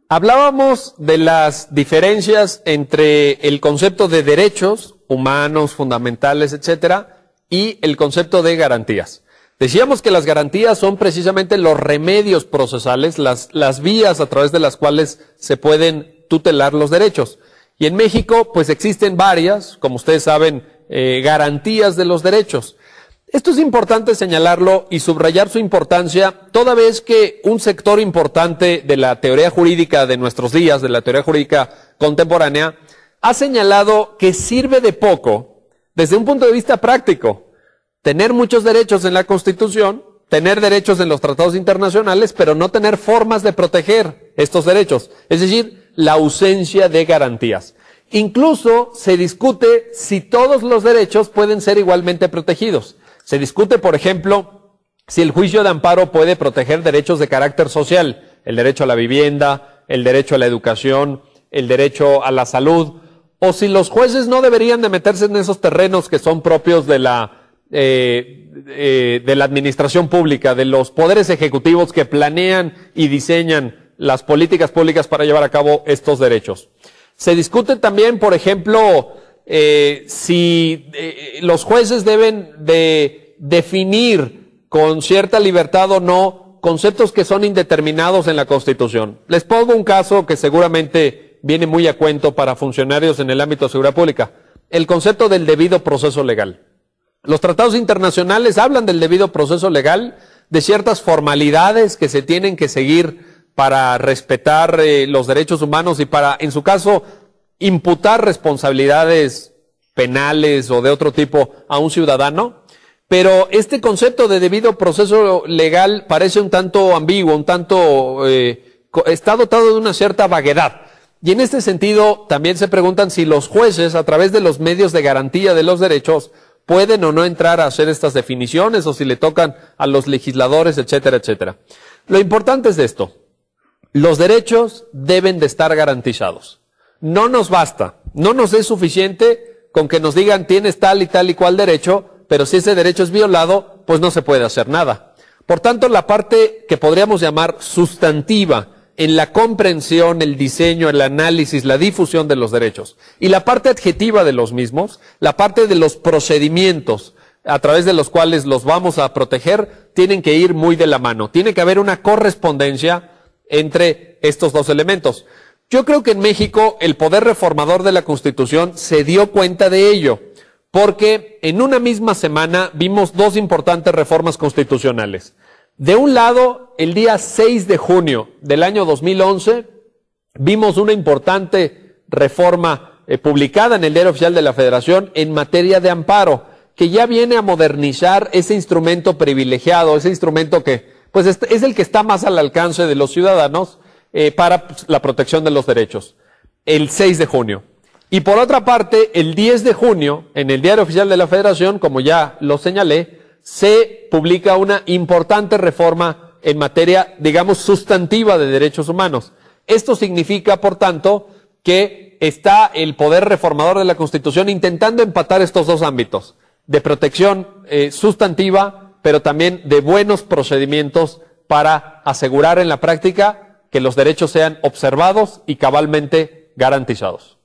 Hablábamos de las diferencias entre el concepto de derechos humanos, fundamentales, etcétera, y el concepto de garantías. Decíamos que las garantías son precisamente los remedios procesales, las vías a través de las cuales se pueden tutelar los derechos. Y en México, pues existen varias, como ustedes saben, garantías de los derechos. Esto es importante señalarlo y subrayar su importancia, toda vez que un sector importante de la teoría jurídica de nuestros días, de la teoría jurídica contemporánea, ha señalado que sirve de poco, desde un punto de vista práctico, tener muchos derechos en la Constitución, tener derechos en los tratados internacionales, pero no tener formas de proteger estos derechos, es decir, la ausencia de garantías. Incluso se discute si todos los derechos pueden ser igualmente protegidos. Se discute, por ejemplo, si el juicio de amparo puede proteger derechos de carácter social, el derecho a la vivienda, el derecho a la educación, el derecho a la salud, o si los jueces no deberían de meterse en esos terrenos que son propios de la administración pública, de los poderes ejecutivos que planean y diseñan las políticas públicas para llevar a cabo estos derechos. Se discute también, por ejemplo, si los jueces deben de definir con cierta libertad o no conceptos que son indeterminados en la Constitución. Les pongo un caso que seguramente viene muy a cuento para funcionarios en el ámbito de seguridad pública. El concepto del debido proceso legal. Los tratados internacionales hablan del debido proceso legal, de ciertas formalidades que se tienen que seguir para respetar los derechos humanos y para, en su caso, imputar responsabilidades penales o de otro tipo a un ciudadano. Pero este concepto de debido proceso legal parece un tanto ambiguo, un tanto está dotado de una cierta vaguedad. Y en este sentido también se preguntan si los jueces, a través de los medios de garantía de los derechos, pueden o no entrar a hacer estas definiciones o si le tocan a los legisladores, etcétera, etcétera. Lo importante es esto. Los derechos deben de estar garantizados. No nos basta, no nos es suficiente con que nos digan tienes tal y cual derecho, pero si ese derecho es violado, pues no se puede hacer nada. Por tanto, la parte que podríamos llamar sustantiva en la comprensión, el diseño, el análisis, la difusión de los derechos, y la parte adjetiva de los mismos, la parte de los procedimientos a través de los cuales los vamos a proteger, tienen que ir muy de la mano. Tiene que haber una correspondencia entre estos dos elementos. Yo creo que en México el poder reformador de la Constitución se dio cuenta de ello, porque en una misma semana vimos dos importantes reformas constitucionales. De un lado, el día 6 de junio del año 2011, vimos una importante reforma publicada en el Diario Oficial de la Federación en materia de amparo, que ya viene a modernizar ese instrumento privilegiado, ese instrumento que pues es el que está más al alcance de los ciudadanos para la protección de los derechos, el 6 de junio. Y por otra parte, el 10 de junio, en el Diario Oficial de la Federación, como ya lo señalé, se publica una importante reforma en materia, digamos, sustantiva de derechos humanos. Esto significa, por tanto, que está el poder reformador de la Constitución intentando empatar estos dos ámbitos, de protección sustantiva, pero también de buenos procedimientos para asegurar en la práctica que los derechos sean observados y cabalmente garantizados.